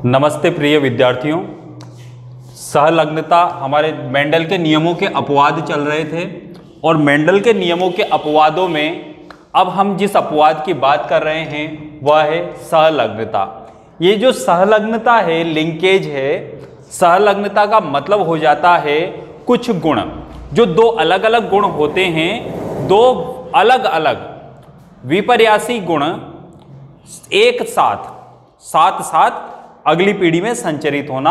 नमस्ते प्रिय विद्यार्थियों। सहलग्नता हमारे मेंडल के नियमों के अपवाद चल रहे थे और मेंडल के नियमों के अपवादों में अब हम जिस अपवाद की बात कर रहे हैं वह है सहलग्नता। ये जो सहलग्नता है, लिंकेज है, सहलग्नता का मतलब हो जाता है कुछ गुण जो दो अलग अलग गुण होते हैं, दो अलग अलग विपर्यासी गुण एक साथ अगली पीढ़ी में संचरित होना,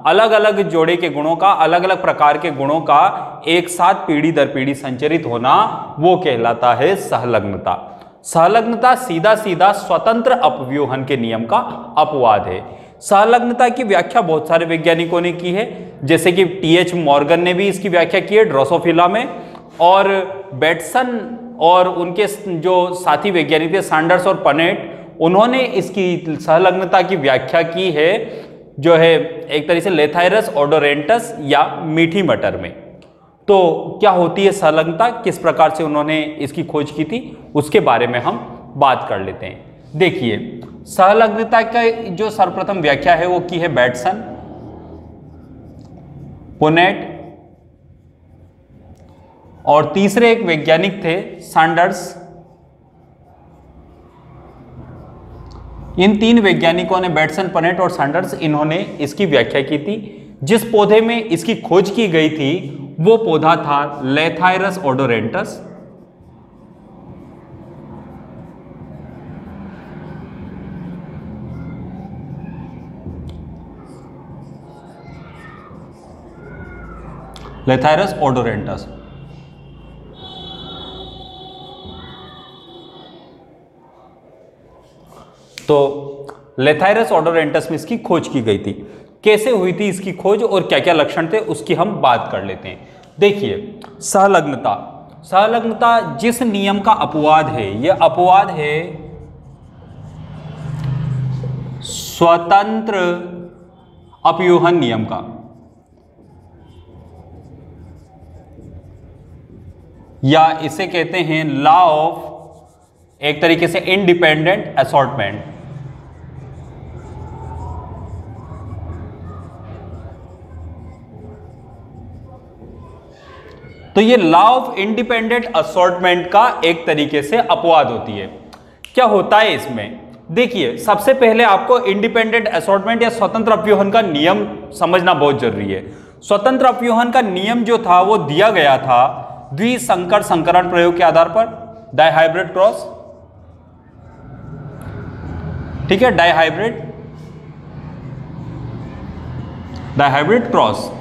अलग अलग जोड़े के गुणों का, अलग अलग प्रकार के गुणों का एक साथ पीढ़ी दर पीढ़ी संचरित होना, वो कहलाता है सहलग्नता। सहलग्नता सीधा सीधा स्वतंत्र अपव्यूहन के नियम का अपवाद है। सहलग्नता की व्याख्या बहुत सारे वैज्ञानिकों ने की है, जैसे कि टी.एच. मॉर्गन ने भी इसकी व्याख्या की है ड्रोसोफिला में, और बेटसन और उनके जो साथी वैज्ञानिक थे सैंडर्स और पनेट, उन्होंने इसकी सहलग्नता की व्याख्या की है जो है एक तरह से लेथायरस ओडोरेंटस या मीठी मटर में। तो क्या होती है सहलग्नता, किस प्रकार से उन्होंने इसकी खोज की थी, उसके बारे में हम बात कर लेते हैं। देखिए, सहलग्नता का जो सर्वप्रथम व्याख्या है वो की है बेटसन, पुनेट और तीसरे एक वैज्ञानिक थे सैंडर्स। इन तीन वैज्ञानिकों ने, बेटसन, पनेट और सैंडर्स, इन्होंने इसकी व्याख्या की थी। जिस पौधे में इसकी खोज की गई थी वो पौधा था लेथायरस ओडोरेंटस। लेथायरस ओडोरेंटस। तो लेथायरस ओडोरेंटस में इसकी खोज की गई थी। कैसे हुई थी इसकी खोज और क्या क्या लक्षण थे उसकी हम बात कर लेते हैं। देखिए, सहलग्नता जिस नियम का अपवाद है, यह अपवाद है स्वतंत्र अपव्यूहन नियम का, या इसे कहते हैं लॉ ऑफ एक तरीके से इंडिपेंडेंट असॉर्टमेंट। तो ये लॉ ऑफ इंडिपेंडेंट असॉर्टमेंट का एक तरीके से अपवाद होती है। क्या होता है इसमें? देखिए, सबसे पहले आपको इंडिपेंडेंट असॉर्टमेंट या स्वतंत्र अपव्यूहन का नियम समझना बहुत जरूरी है। स्वतंत्र अपव्यूहन का नियम जो था वो दिया गया था द्विसंकर संकरण प्रयोग के आधार पर, डायहाइब्रिड क्रॉस, ठीक है, डायहाइब्रिड क्रॉस।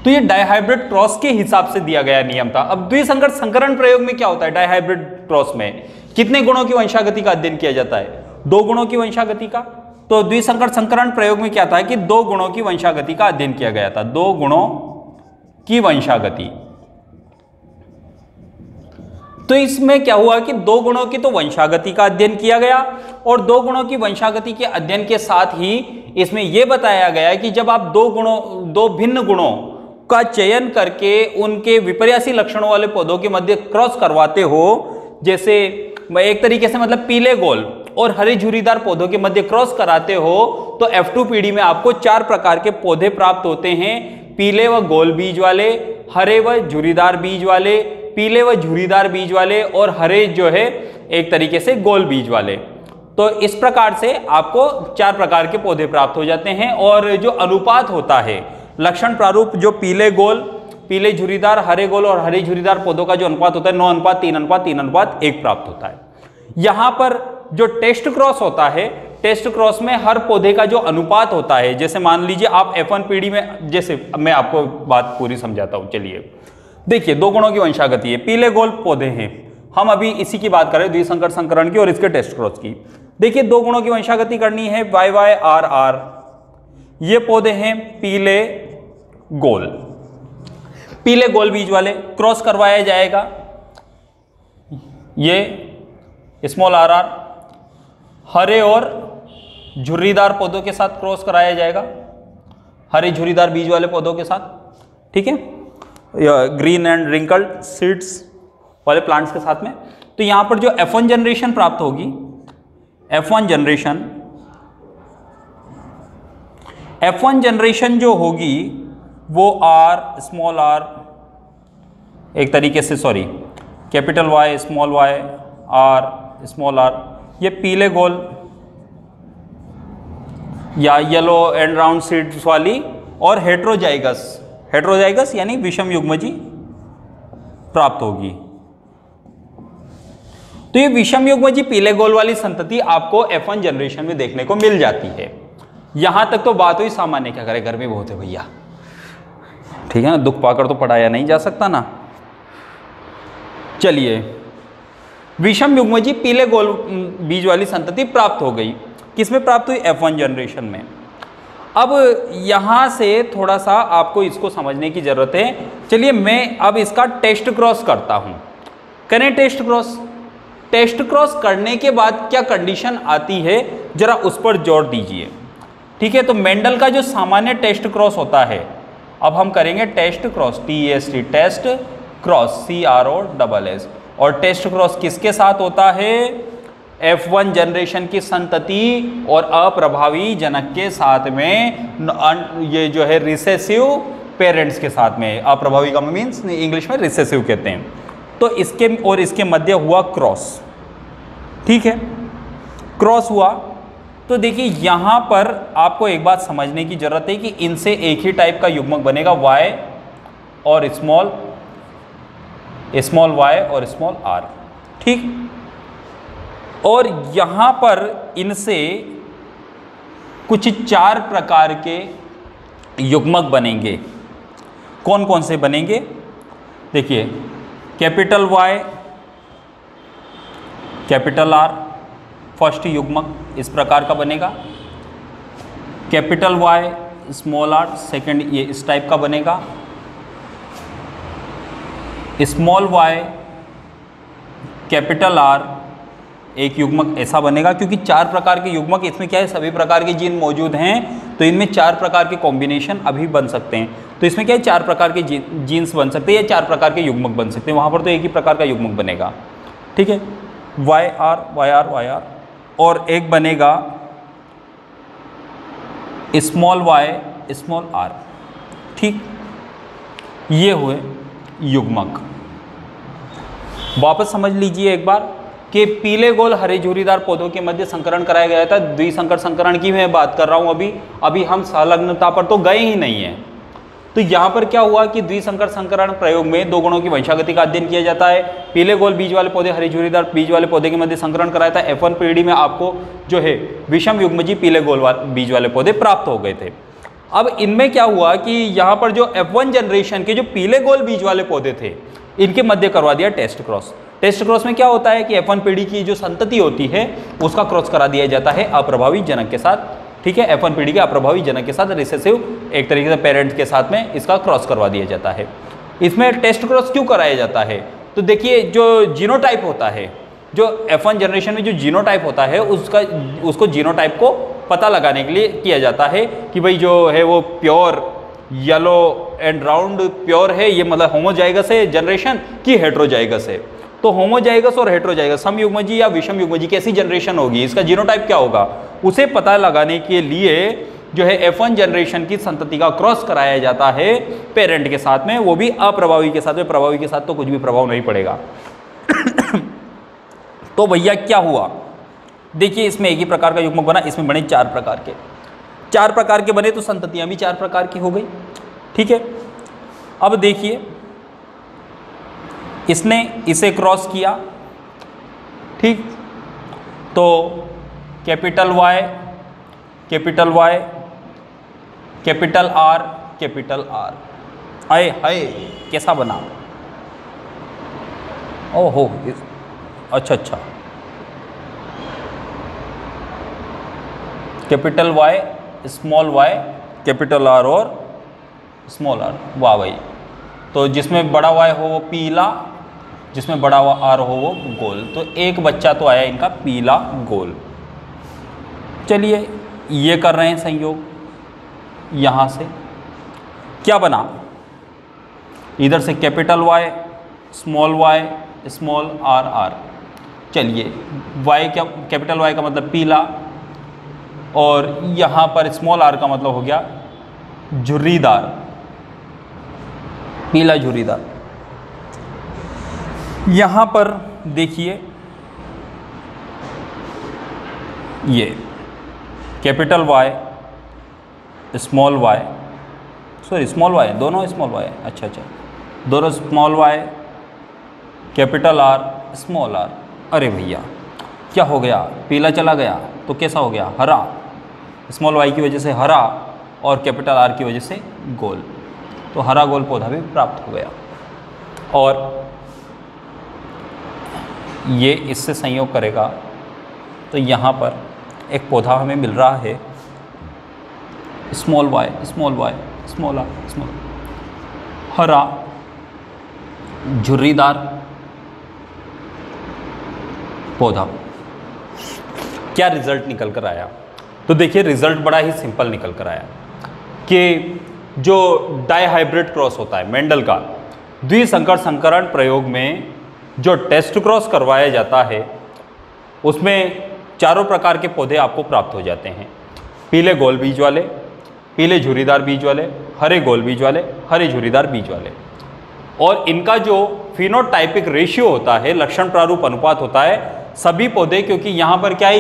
तो ये डायहाइब्रिड क्रॉस के हिसाब से दिया गया नियम था। अब द्विसंकर संकरण प्रयोग में क्या होता है? डायहाइब्रिड क्रॉस में कितने गुणों की वंशागति का अध्ययन किया जाता है? 2 गुणों की वंशागति का। तो द्विसंकर संकरण प्रयोग में क्या था कि 2 गुणों की वंशागति का अध्ययन किया गया था, 2 गुणों की वंशागति। तो इसमें क्या हुआ कि 2 गुणों की तो वंशागति का अध्ययन किया गया, और 2 गुणों की वंशागति के अध्ययन के साथ ही इसमें यह बताया गया कि जब आप 2 भिन्न गुणों का चयन करके उनके विपर्यासी लक्षणों वाले पौधों के मध्य क्रॉस करवाते हो, जैसे एक तरीके से मतलब पीले गोल और हरे झुर्रीदार पौधों के मध्य क्रॉस कराते हो, तो F2 पीढ़ी में आपको 4 प्रकार के पौधे प्राप्त होते हैं, पीले व गोल बीज वाले, हरे व झुर्रीदार बीज वाले, पीले व झुर्रीदार बीज वाले और हरे जो है एक तरीके से गोल बीज वाले। तो इस प्रकार से आपको 4 प्रकार के पौधे प्राप्त हो जाते हैं। और जो अनुपात होता है, लक्षण प्रारूप, जो पीले झुर्रीदार, हरे गोल और हरे झुर्रीदार पौधों का जो अनुपात होता है 9:3:3:1 प्राप्त होता है। यहां पर जो टेस्ट क्रॉस होता है, टेस्ट क्रॉस में हर पौधे का जो अनुपात होता है, जैसे मान लीजिए आप F1 पीढ़ी में, जैसे मैं आपको बात पूरी समझाता हूं। चलिए देखिए, 2 गुणों की वंशागति है, पीले गोल पौधे हैं, हम अभी इसी की बात करें द्विसंकर संकरण की और इसके टेस्ट क्रॉस की। देखिए, 2 गुणों की वंशागति करनी है, YYRR, ये पौधे हैं पीले गोल बीज वाले, क्रॉस करवाया जाएगा, ये स्मॉल RR, हरे और झुर्रीदार पौधों के साथ क्रॉस कराया जाएगा, हरे झुर्रीदार बीज वाले पौधों के साथ, ठीक है, ग्रीन एंड रिंकल्ड सीड्स वाले प्लांट्स के साथ में। तो यहां पर जो F1 जनरेशन प्राप्त होगी, F1 जनरेशन F1 जनरेशन जो होगी वो R स्मॉल r एक तरीके से, sorry, capital Y small y R small r, ये पीले गोल या येलो एंड राउंड सीड्स वाली और हेट्रोजाइगस यानी विषम युग्मजी प्राप्त होगी। तो ये विषम युग्मजी पीले गोल वाली संतति आपको F1 जनरेशन में देखने को मिल जाती है। यहां तक तो बात हुई सामान्य, क्या करे गर्मी बहुत है भैया, ठीक है ना, दुख पाकर तो पढ़ाया नहीं जा सकता ना। चलिए, विषम युग्मजी पीले गोल बीज वाली संतति प्राप्त हो गई। किसमें प्राप्त हुई? F1 जनरेशन में। अब यहां से थोड़ा सा आपको इसको समझने की जरूरत है। चलिए मैं अब इसका टेस्ट क्रॉस करता हूं। करें टेस्ट क्रॉस। टेस्ट क्रॉस करने के बाद क्या कंडीशन आती है जरा उस पर जोर दीजिए, ठीक है। तो मेंडल का जो सामान्य टेस्ट क्रॉस होता है, अब हम करेंगे test cross, TEST, test cross, CROSS। और टेस्ट क्रॉस किसके साथ होता है? F1 जनरेशन की संतति और अप्रभावी जनक के साथ में, ये जो है रिसेसिव पेरेंट्स के साथ में। अप्रभावी का मीन्स इंग्लिश में रिसेसिव कहते हैं। तो इसके और इसके मध्य हुआ क्रॉस, ठीक है, क्रॉस हुआ। तो देखिए यहां पर आपको एक बात समझने की जरूरत है कि इनसे एक ही टाइप का युग्मक बनेगा, Y और स्मॉल y और स्मॉल r, ठीक। और यहां पर इनसे कुछ 4 प्रकार के युग्मक बनेंगे। कौन कौन से बनेंगे? देखिए, capital Y capital R first युग्मक इस प्रकार का बनेगा। Capital Y small r second ये इस टाइप का बनेगा। स्मॉल y कैपिटल R एक युग्मक ऐसा बनेगा, क्योंकि 4 प्रकार के युग्मक, इसमें क्या है सभी प्रकार के जीन मौजूद हैं, तो इनमें 4 प्रकार के कॉम्बिनेशन अभी बन सकते हैं। तो इसमें क्या है 4 प्रकार के जीन्स बन सकते हैं या 4 प्रकार के युग्मक बन सकते हैं। वहाँ पर तो एक ही प्रकार का युग्मक बनेगा, ठीक है, YR। और एक बनेगा स्मॉल y स्मॉल r, ठीक। ये हुए युग्मक। वापस समझ लीजिए एक बार कि पीले गोल हरे झुर्रीदार पौधों के मध्य संकरण कराया गया था। द्विसंकर संकरण की मैं बात कर रहा हूं। अभी हम संलग्नता पर तो गए ही नहीं है। तो यहाँ पर क्या हुआ कि द्विसंकर संकरण प्रयोग में 2 गुणों की वंशागति का अध्ययन किया जाता है। पीले गोल बीज वाले पौधे हरे झुर्रीदार बीज वाले पौधे के मध्य संकरण कराया था। F1 पीढ़ी में आपको जो है विषम युग्मजी पीले गोल बीज वाले पौधे प्राप्त हो गए थे। अब इनमें क्या हुआ कि यहाँ पर जो F1 जनरेशन के जो पीले गोल बीज वाले पौधे थे, इनके मध्य करवा दिया टेस्ट क्रॉस। टेस्ट क्रॉस में क्या होता है कि F1 पीढ़ी की जो संतति होती है उसका क्रॉस करा दिया जाता है अप्रभावी जनक के साथ, ठीक है। F1 पीढ़ी के अप्रभावी जनक के साथ रिसेसिव एक तरीके से पेरेंट्स के साथ में इसका क्रॉस करवा दिया जाता है। इसमें टेस्ट क्रॉस क्यों कराया जाता है? तो देखिए जो जीनोटाइप होता है, जो F1 जनरेशन में जो जीनोटाइप होता है उसको जीनोटाइप को पता लगाने के लिए किया जाता है कि भाई जो है वो pure yellow and round pure है, ये मतलब होमोजाइगस है जनरेशन की हेट्रोजाइगस है। तो होमोजाइगस और हेट्रोजाइगस समयुग्मजी या विषम युग्मजी कैसी जनरेशन होगी, इसका जीनोटाइप क्या होगा, उसे पता लगाने के लिए जो है F1 जनरेशन की संतति का क्रॉस कराया जाता है पेरेंट के साथ में, वो भी अप्रभावी के साथ में। प्रभावी के साथ तो कुछ भी प्रभाव नहीं पड़ेगा। तो भैया क्या हुआ, देखिए इसमें एक ही प्रकार का युग्मक बना, इसमें बने 4 प्रकार के। 4 प्रकार के बने तो संततियां भी 4 प्रकार की हो गई, ठीक है। अब देखिए इसने इसे क्रॉस किया, ठीक। तो कैपिटल Y कैपिटल R आए हाय कैसा बना, ओहो अच्छा, capital Y small y capital R और स्मॉल r, वाह भाई। तो जिसमें बड़ा Y हो वो पीला, जिसमें बड़ा R हो वो गोल। तो एक बच्चा तो आया इनका पीला गोल। चलिए ये कर रहे हैं संयोग, यहाँ से क्या बना, इधर से कैपिटल Y स्मॉल r। चलिए Y कैपिटल Y का मतलब पीला, और यहाँ पर स्मॉल r का मतलब हो गया झुर्रीदार, पीला झुर्रीदार। यहां पर देखिए ये capital Y, small Y, sorry small Y, दोनों स्मॉल वाई, अच्छा, दोनों small Y, capital R, small R. अरे भैया क्या हो गया, पीला चला गया तो कैसा हो गया, हरा, स्मॉल वाई की वजह से हरा और कैपिटल आर की वजह से गोल, तो हरा गोल पौधा भी प्राप्त हो गया। और ये इससे संयोग करेगा तो यहाँ पर एक पौधा हमें मिल रहा है small Y, small Y, small R, small, हरा झुर्रीदार पौधा। क्या रिजल्ट निकल कर आया, तो देखिए रिजल्ट बड़ा ही सिंपल निकल कर आया कि जो डाइहाइब्रिड क्रॉस होता है मेंडल का, द्विसंकर संकरण प्रयोग में जो टेस्ट क्रॉस करवाया जाता है उसमें चारों प्रकार के पौधे आपको प्राप्त हो जाते हैं। पीले गोल बीज वाले, पीले झुर्रीदार बीज वाले, हरे गोल बीज वाले, हरे झुर्रीदार बीज वाले। और इनका जो फिनोटाइपिक रेशियो होता है, लक्षण प्रारूप अनुपात होता है सभी पौधे, क्योंकि यहाँ पर क्या है,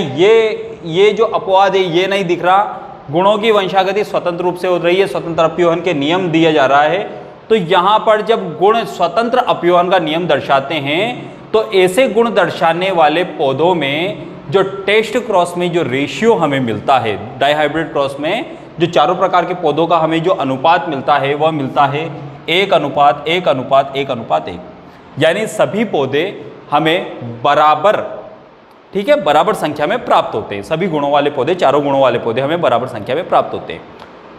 ये जो अपवाद है ये नहीं दिख रहा, गुणों की वंशागति स्वतंत्र रूप से हो रही है, स्वतंत्र अपव्यूहन के नियम दिया जा रहा है। तो यहाँ पर जब गुण स्वतंत्र अपव्यूहन का नियम दर्शाते हैं तो ऐसे गुण दर्शाने वाले पौधों में जो टेस्ट क्रॉस में जो रेशियो हमें मिलता है, डाइहाइब्रिड क्रॉस में जो चारों प्रकार के पौधों का हमें जो अनुपात मिलता है वह मिलता है 1:1:1:1:1, यानी सभी पौधे हमें बराबर, ठीक है, बराबर संख्या में प्राप्त होते हैं। सभी गुणों वाले पौधे, चारों गुणों वाले पौधे हमें बराबर संख्या में प्राप्त होते हैं।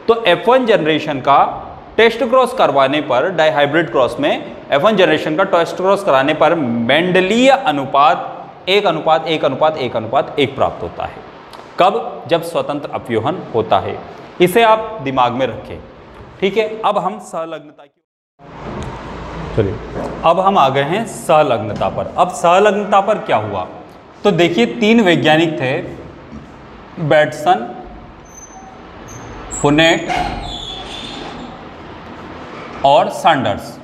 तो F1 जनरेशन का टेस्ट क्रॉस करवाने पर, डाइहाइब्रिड क्रॉस में F1 जनरेशन का टेस्ट क्रॉस कराने पर मेंडलीय अनुपात 1:1:1:1 प्राप्त होता है। कब? जब स्वतंत्र अपव्यूहन होता है। इसे आप दिमाग में रखें, ठीक है। अब हम सहलग्नता की, चलिए अब हम आ गए हैं सहलग्नता पर। अब सहलग्नता पर क्या हुआ, तो देखिए 3 वैज्ञानिक थे, बैटसन, पुनेट और सैंडर्स।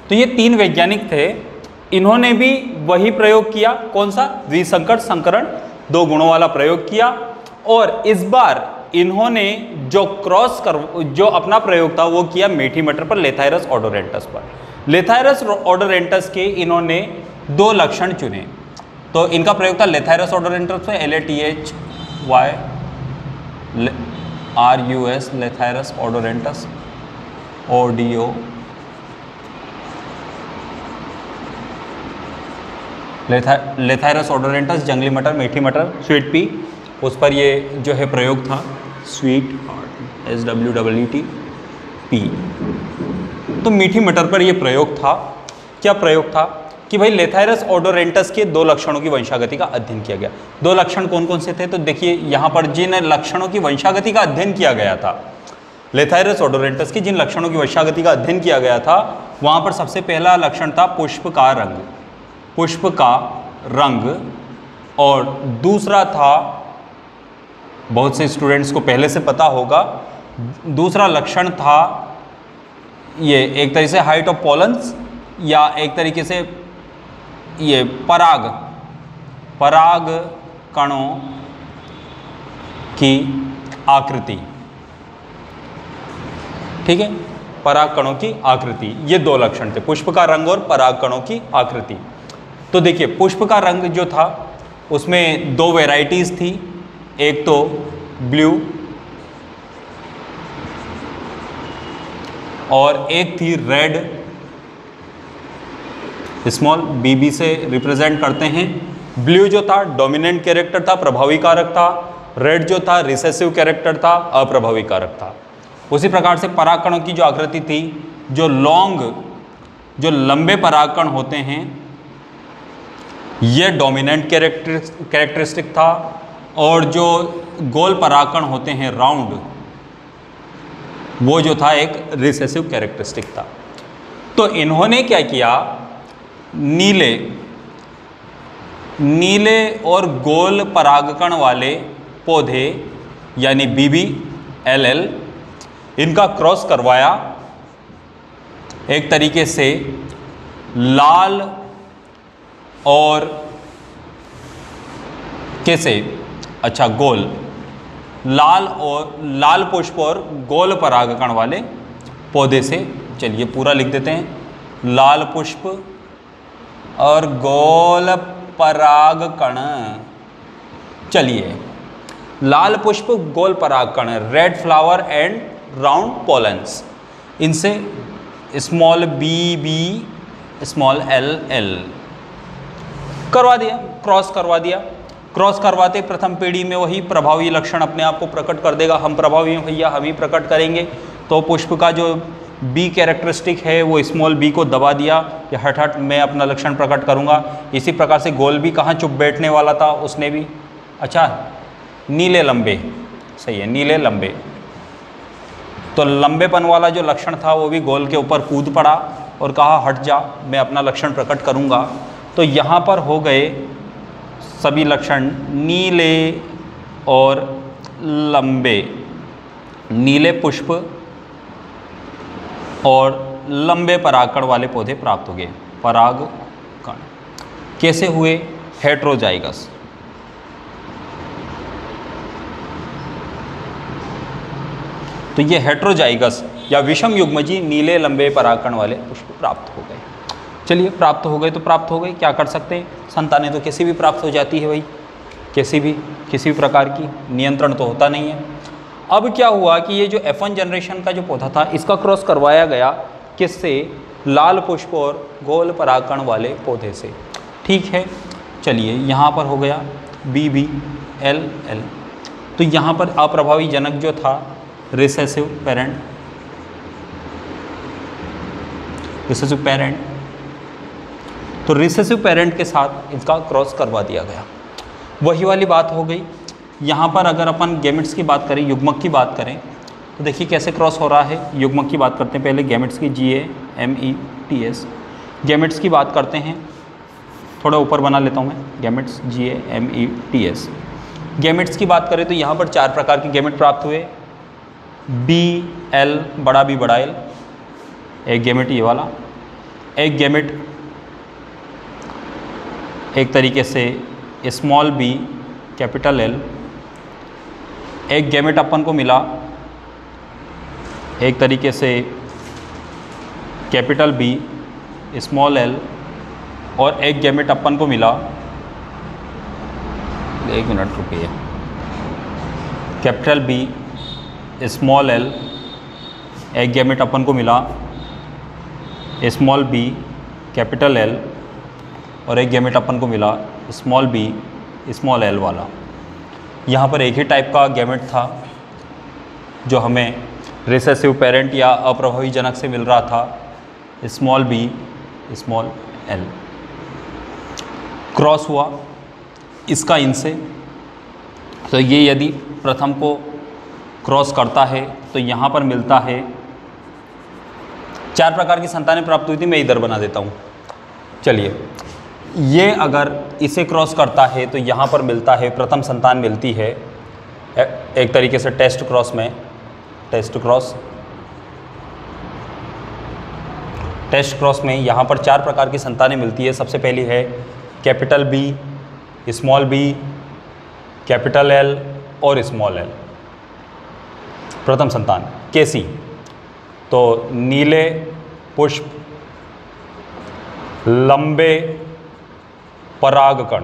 तो ये 3 वैज्ञानिक थे, इन्होंने भी वही प्रयोग किया, कौन सा, द्विसंकर संकरण, 2 गुणों वाला प्रयोग किया। और इस बार इन्होंने जो अपना प्रयोग था वो किया मीठी मटर पर, लेथाइरस ओडोरेंटस पर। लेथाइरस ओडोरेंटस के इन्होंने 2 लक्षण चुने। तो इनका प्रयोग था लेथाइरस ओडोरेंटस पे, LATHYRUS, लेथाइरस ओडोरेंटस, ODO, लेथाइरस ओडोरेंटस, जंगली मटर, मीठी मटर, स्वीट पी, उस पर ये जो है प्रयोग था, स्वीट SWEET P। तो मीठी मटर पर ये प्रयोग था। क्या प्रयोग था कि भाई लेथाइरस ओडोरेंटस के 2 लक्षणों की वंशागति का अध्ययन किया गया। 2 लक्षण कौन कौन से थे, तो देखिए यहाँ पर जिन लक्षणों की वंशागति का अध्ययन किया गया था, लेथाइरस ओडोरेंटस की जिन लक्षणों की वंशागति का अध्ययन किया गया था, वहाँ पर सबसे पहला लक्षण था पुष्प का रंग, पुष्प का रंग। और दूसरा था, बहुत से स्टूडेंट्स को पहले से पता होगा, दूसरा लक्षण था ये एक तरीके से हाइट ऑफ पॉलन्स, या एक तरीके से ये पराग कणों की आकृति, ठीक है, पराग कणों की आकृति। ये 2 लक्षण थे, पुष्प का रंग और पराग कणों की आकृति। तो देखिए पुष्प का रंग जो था उसमें 2 वेराइटीज थी, एक तो ब्लू और एक थी रेड, स्मॉल BB से रिप्रेजेंट करते हैं। ब्लू जो था डोमिनेंट कैरेक्टर था, प्रभावी कारक था। रेड जो था रिसेसिव कैरेक्टर था, अप्रभावी कारक था। उसी प्रकार से परागकणों की जो आकृति थी, जो लंबे परागकण होते हैं, ये डोमिनेंट कैरेक्टरिस्टिक था, और जो गोल परागकण होते हैं राउंड, वो जो था एक रिसेसिव कैरेक्टरिस्टिक था। तो इन्होंने क्या किया, नीले और गोल परागकण वाले पौधे यानी BBLL, इनका क्रॉस करवाया एक तरीके से लाल और कैसे, अच्छा गोल, लाल पुष्प और गोल परागकण वाले पौधे से। चलिए पूरा लिख देते हैं, लाल पुष्प और गोल परागकण। चलिए, लाल पुष्प गोल परागकण, red flower and round pollens, इनसे स्मॉल BB स्मॉल LL करवा दिया, क्रॉस करवा दिया। क्रॉस करवाते प्रथम पीढ़ी में वही प्रभावी लक्षण अपने आप को प्रकट कर देगा। हम प्रभावी हैं भैया, हम ही प्रकट करेंगे। तो पुष्प का जो B कैरेक्टरिस्टिक है वो स्मॉल b को दबा दिया कि हट हट मैं अपना लक्षण प्रकट करूंगा। इसी प्रकार से गोल भी कहाँ चुप बैठने वाला था, उसने भी, अच्छा नीले लंबे, सही है, नीले लंबे, तो लंबेपन वाला जो लक्षण था वो भी गोल के ऊपर कूद पड़ा और कहा हट जा, मैं अपना लक्षण प्रकट करूंगा। तो यहाँ पर हो गए सभी लक्षण नीले और लंबे, नीले पुष्प और लंबे परागकण वाले पौधे प्राप्त हो गए। परागकण कैसे हुए? हेट्रोजाइगस। तो ये हेट्रोजाइगस या विषम युग्मजी नीले लंबे परागकण वाले पुष्प प्राप्त हो गए। चलिए, प्राप्त हो गए तो प्राप्त हो गए, क्या कर सकते हैं, संतानें तो किसी भी प्राप्त हो जाती है भाई, किसी भी प्रकार की, नियंत्रण तो होता नहीं है। अब क्या हुआ कि ये जो F1 जनरेशन का जो पौधा था इसका क्रॉस करवाया गया किससे? लाल पुष्प और गोल परागकण वाले पौधे से। ठीक है, चलिए यहाँ पर हो गया BBLL। तो यहाँ पर अप्रभावी जनक जो था रिसेसिव पेरेंट, तो रिसेसिव पेरेंट के साथ इसका क्रॉस करवा दिया गया। वही वाली बात हो गई। यहाँ पर अगर अपन गैमेट्स की बात करें, युग्मक की बात करें, तो देखिए कैसे क्रॉस हो रहा है। युग्मक की बात करते हैं पहले, गैमेट्स की, GAMETS। गैमेट्स की बात करते हैं, थोड़ा ऊपर बना लेता हूँ मैं, गैमेट्स GAMETS। गैमेट्स की बात करें तो यहाँ पर 4 प्रकार के गैमेट प्राप्त हुए। BL, बड़ा B बड़ा L, एक गैमेट ये वाला, एक गैमेट एक तरीके से स्मॉल b कैपिटल L, एक गैमेट अपन को मिला एक तरीके से कैपिटल B स्मॉल l, और एक गैमेट अपन को मिला, एक मिनट रुकिए, कैपिटल B स्मॉल l, एक गैमेट अपन को मिला स्मॉल b कैपिटल L, और एक गैमेट अपन को मिला स्मॉल b स्मॉल l वाला। यहाँ पर एक ही टाइप का गैमेट था जो हमें रिसेसिव पेरेंट या अप्रभावी जनक से मिल रहा था, small b small l। Cross हुआ इसका इनसे, तो ये यदि प्रथम को क्रॉस करता है तो यहाँ पर मिलता है 4 प्रकार की संतानें प्राप्त हुई थी। मैं इधर बना देता हूँ। चलिए, ये अगर इसे क्रॉस करता है तो यहाँ पर मिलता है, प्रथम संतान मिलती है एक तरीके से टेस्ट क्रॉस में, टेस्ट क्रॉस में यहाँ पर 4 प्रकार की संतानें मिलती है। सबसे पहली है capital B small b capital L और स्मॉल l, प्रथम संतान। कैसी? तो नीले पुष्प, लंबे परागकण,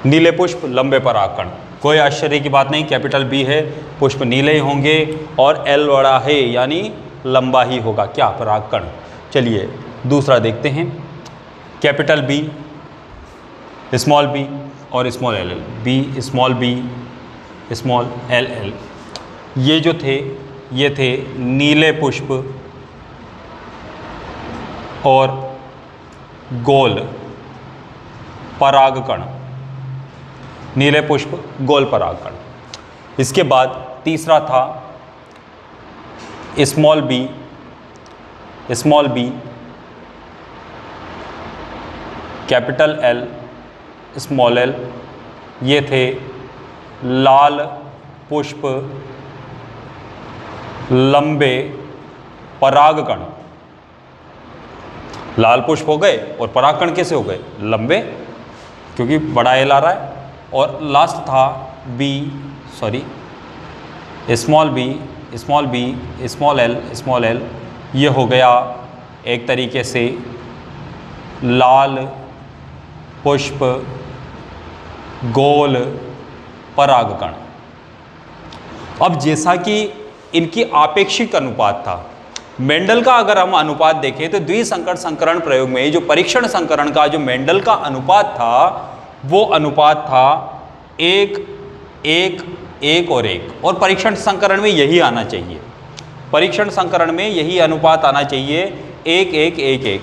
नीले पुष्प लंबे परागकण, कोई आश्चर्य की बात नहीं, कैपिटल B है, पुष्प नीले ही होंगे और L बड़ा है यानी लंबा ही होगा, क्या, परागकण। चलिए दूसरा देखते हैं, कैपिटल B स्मॉल b और small ll, B small ll, ये जो थे ये थे नीले पुष्प और गोल परागकण, नीले पुष्प गोल परागकण। इसके बाद तीसरा था small b capital L small l, ये थे लाल पुष्प लंबे परागकण। लाल पुष्प हो गए और परागकण कैसे हो गए? लंबे, क्योंकि बड़ा एल आ रहा है। और लास्ट था B, sorry small B, small B, small L, ये हो गया एक तरीके से लाल पुष्प गोल परागकण। अब जैसा कि इनकी आपेक्षिक अनुपात था, मेंडल का अगर हम अनुपात देखें तो द्विसंकर संकरण प्रयोग में जो परीक्षण संकरण का जो मेंडल का अनुपात था वो अनुपात था 1 1 1 और 1, और परीक्षण संकरण में यही आना चाहिए। परीक्षण संकरण में यही अनुपात आना चाहिए 1 1 1 1।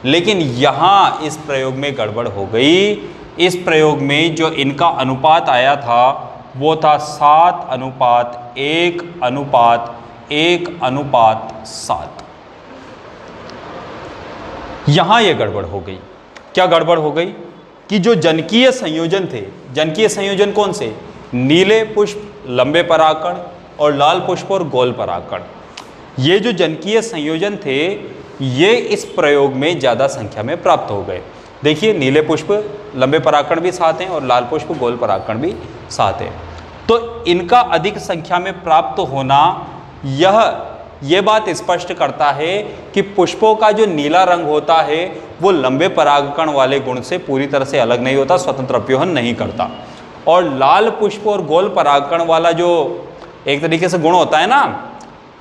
लेकिन यहाँ इस प्रयोग में गड़बड़ हो गई। इस प्रयोग में जो इनका अनुपात आया था वो था 7:1:1:7। यहाँ ये गड़बड़ हो गई। क्या गड़बड़ हो गई कि जो जनकीय संयोजन थे, जनकीय संयोजन कौन से? नीले पुष्प लंबे परागकण और लाल पुष्प और गोल परागकण। ये जो जनकीय संयोजन थे ये इस प्रयोग में ज़्यादा संख्या में प्राप्त हो गए। देखिए नीले पुष्प लंबे परागकण भी साथ हैं और लाल पुष्प गोल परागकण भी साथ हैं। तो इनका अधिक संख्या में प्राप्त होना ये बात स्पष्ट करता है कि पुष्पों का जो नीला रंग होता है वो लंबे परागकण वाले गुण से पूरी तरह से अलग नहीं होता, स्वतंत्र अप्योहन नहीं करता। और लाल पुष्प और गोल परागकण वाला जो एक तरीके से गुण होता है ना,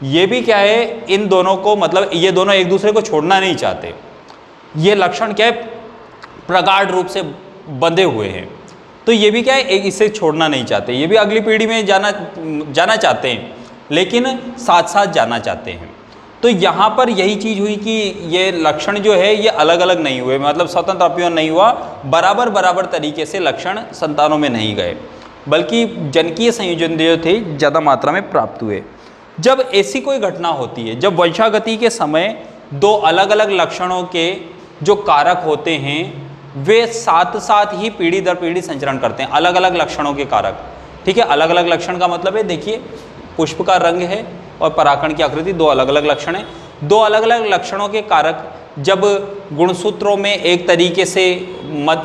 ये भी क्या है, इन दोनों को मतलब ये दोनों एक दूसरे को छोड़ना नहीं चाहते। ये लक्षण क्या है, प्रगाढ़ रूप से बंधे हुए हैं। तो ये भी क्या है, इसे छोड़ना नहीं चाहते। ये भी अगली पीढ़ी में जाना चाहते हैं, लेकिन साथ साथ जाना चाहते हैं। तो यहाँ पर यही चीज़ हुई कि ये लक्षण जो है ये अलग अलग नहीं हुए, मतलब स्वतंत्र अप्योहन नहीं हुआ, बराबर तरीके से लक्षण संतानों में नहीं गए, बल्कि जनकीय संयोजन जो थे ज़्यादा मात्रा में प्राप्त हुए। जब ऐसी कोई घटना होती है, जब वंशागति के समय दो अलग अलग लक्षणों के जो कारक होते हैं वे साथ साथ ही पीढ़ी दर पीढ़ी संचरण करते हैं, अलग अलग लक्षणों के कारक। ठीक है, अलग अलग लक्षण का मतलब है, देखिए पुष्प का रंग है और परागकण की आकृति, दो अलग अलग लक्षण हैं। दो अलग अलग लक्षणों के कारक जब गुणसूत्रों में एक तरीके से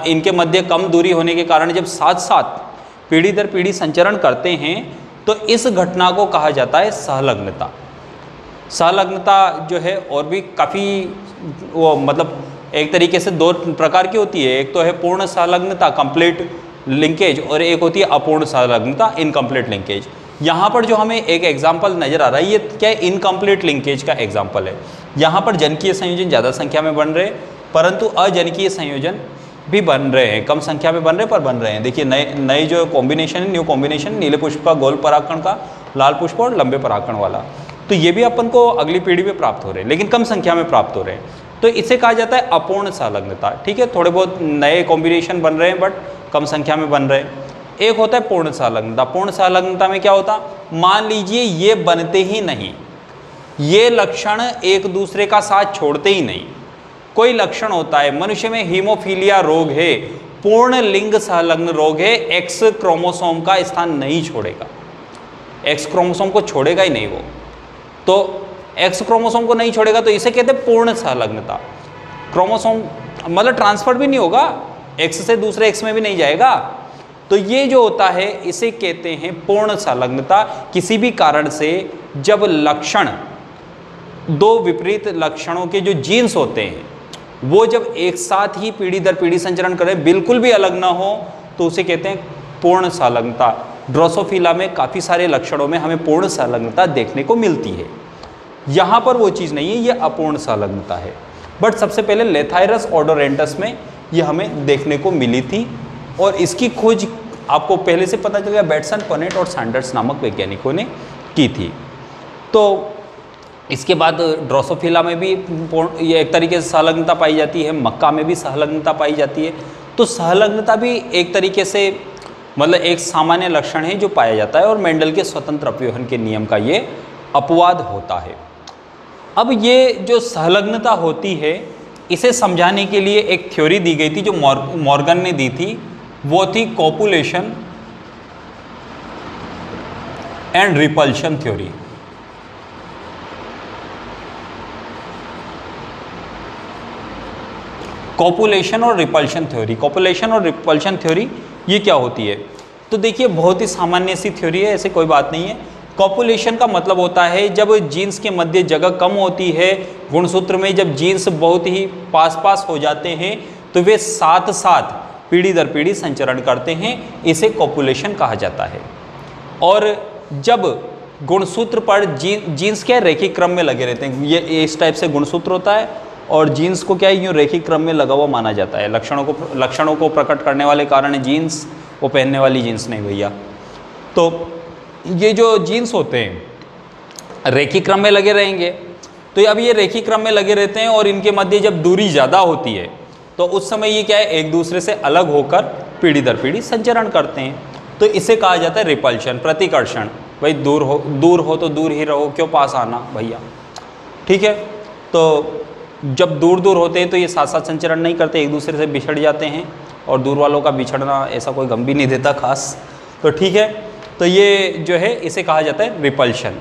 इनके मध्य कम दूरी होने के कारण जब साथ साथ पीढ़ी दर पीढ़ी संचरण करते हैं तो इस घटना को कहा जाता है सहलग्नता। सहलग्नता जो है और भी काफ़ी वो मतलब एक तरीके से दो प्रकार की होती है। एक तो है पूर्ण सहलग्नता कंप्लीट लिंकेज, और एक होती है अपूर्ण सहलग्नता इनकम्प्लीट लिंकेज। यहाँ पर जो हमें एक एग्जाम्पल नज़र आ रहा है ये क्या है, इनकम्प्लीट लिंकेज का एग्जाम्पल है। यहाँ पर जनकीय संयोजन ज़्यादा संख्या में बन रहे हैं, परंतु अजनकीय संयोजन भी बन रहे हैं, कम संख्या में बन रहे पर बन रहे हैं। देखिए नए जो कॉम्बिनेशन है, न्यू कॉम्बिनेशन, नीले पुष्प का गोल परागकण का, लाल पुष्प और लंबे परागकण वाला, तो ये भी अपन को अगली पीढ़ी में प्राप्त हो रहे हैं, लेकिन कम संख्या में प्राप्त हो रहे हैं। तो इसे कहा जाता है अपूर्ण सहलग्नता। ठीक है, थोड़े बहुत नए कॉम्बिनेशन बन रहे हैं बट कम संख्या में बन रहे हैं। एक होता है पूर्ण सहलग्नता। पूर्ण सहलग्नता में क्या होता, मान लीजिए ये बनते ही नहीं, ये लक्षण एक दूसरे का साथ छोड़ते ही नहीं। कोई लक्षण होता है, मनुष्य में हीमोफीलिया रोग है, पूर्ण लिंग सहलग्न रोग है, एक्स क्रोमोसोम का स्थान नहीं छोड़ेगा, एक्स क्रोमोसोम को छोड़ेगा ही नहीं वो, तो एक्स क्रोमोसोम को नहीं छोड़ेगा तो इसे कहते हैं पूर्ण सहलग्नता। क्रोमोसोम मतलब ट्रांसफर भी नहीं होगा, एक्स से दूसरे एक्स में भी नहीं जाएगा, तो ये जो होता है इसे कहते हैं पूर्ण सहलग्नता। किसी भी कारण से जब लक्षण, दो विपरीत लक्षणों के जो जीन्स होते हैं वो जब एक साथ ही पीढ़ी दर पीढ़ी संचरण करें, बिल्कुल भी अलग ना हो, तो उसे कहते हैं पूर्ण सहलग्नता। ड्रोसोफिला में काफ़ी सारे लक्षणों में हमें पूर्ण सहलग्नता देखने को मिलती है। यहाँ पर वो चीज़ नहीं है, ये अपूर्ण सहलग्नता है। बट सबसे पहले लेथायरस ओडोरेंटस में ये हमें देखने को मिली थी, और इसकी खोज आपको पहले से पता चल गया, बैटसन, पनेट और सैंडर्स नामक वैज्ञानिकों ने की थी। तो इसके बाद ड्रोसोफिला में भी ये एक तरीके से सहलग्नता पाई जाती है, मक्का में भी सहलग्नता पाई जाती है। तो सहलग्नता भी एक तरीके से मतलब एक सामान्य लक्षण है जो पाया जाता है, और मेंडल के स्वतंत्र अपव्यूहन के नियम का ये अपवाद होता है। अब ये जो सहलग्नता होती है इसे समझाने के लिए एक थ्योरी दी गई थी जो मॉर्गन ने दी थी, वो थी copulation and repulsion theory. Copulation और रिपल्शन थ्योरी, कॉपुलेशन और रिपल्शन थ्योरी ये क्या होती है? तो देखिए बहुत ही सामान्य सी थ्योरी है, ऐसे कोई बात नहीं है। कॉपुलेशन का मतलब होता है जब जीन्स के मध्य जगह कम होती है, गुणसूत्र में जब जीन्स बहुत ही पास पास हो जाते हैं तो वे साथ साथ पीढ़ी दर पीढ़ी संचरण करते हैं, इसे कॉपुलेशन कहा जाता है। और जब गुणसूत्र पर जीन्स क्या रैखिक क्रम में लगे रहते हैं, ये इस टाइप से गुणसूत्र होता है और जीन्स को क्या यूँ रैखिक क्रम में लगा हुआ माना जाता है। लक्षणों को प्रकट करने वाले कारण जीन्स, वो पहनने वाली जीन्स नहीं भैया। तो ये जो जीन्स होते हैं रैखिक क्रम में लगे रहेंगे, तो अब ये रैखिक क्रम में लगे रहते हैं और इनके मध्य जब दूरी ज़्यादा होती है तो उस समय ये क्या है, एक दूसरे से अलग होकर पीढ़ी दर पीढ़ी संचरण करते हैं। तो इसे कहा जाता है रिपल्शन, प्रतिकर्षण। भाई दूर हो तो दूर ही रहो, क्यों पास आना भैया, ठीक है। तो जब दूर दूर होते हैं तो ये साथ साथ संचरण नहीं करते, एक दूसरे से बिछड़ जाते हैं, और दूर वालों का बिछड़ना ऐसा कोई गम भी नहीं देता खास, तो ठीक है। तो ये जो है इसे कहा जाता है रिपल्शन।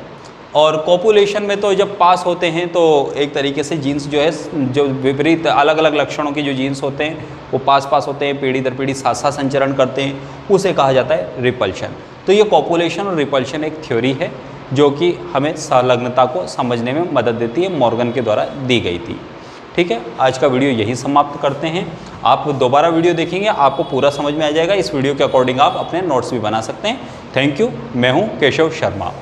और कॉपुलेशन में तो जब पास होते हैं तो एक तरीके से जीन्स जो है, जो विपरीत अलग अलग लक्षणों के जो जीन्स होते हैं वो पास पास होते हैं, पीढ़ी दर पीढ़ी साथ साथ संचरण करते हैं, उसे कहा जाता है रिपल्शन। तो ये कॉपुलेशन और रिपल्शन एक थ्योरी है जो कि हमें संलग्नता को समझने में मदद देती है, मॉर्गन के द्वारा दी गई थी। ठीक है, आज का वीडियो यही समाप्त करते हैं। आप दोबारा वीडियो देखेंगे, आपको पूरा समझ में आ जाएगा। इस वीडियो के अकॉर्डिंग आप अपने नोट्स भी बना सकते हैं। Thank you. मैं हूँ केशव शर्मा।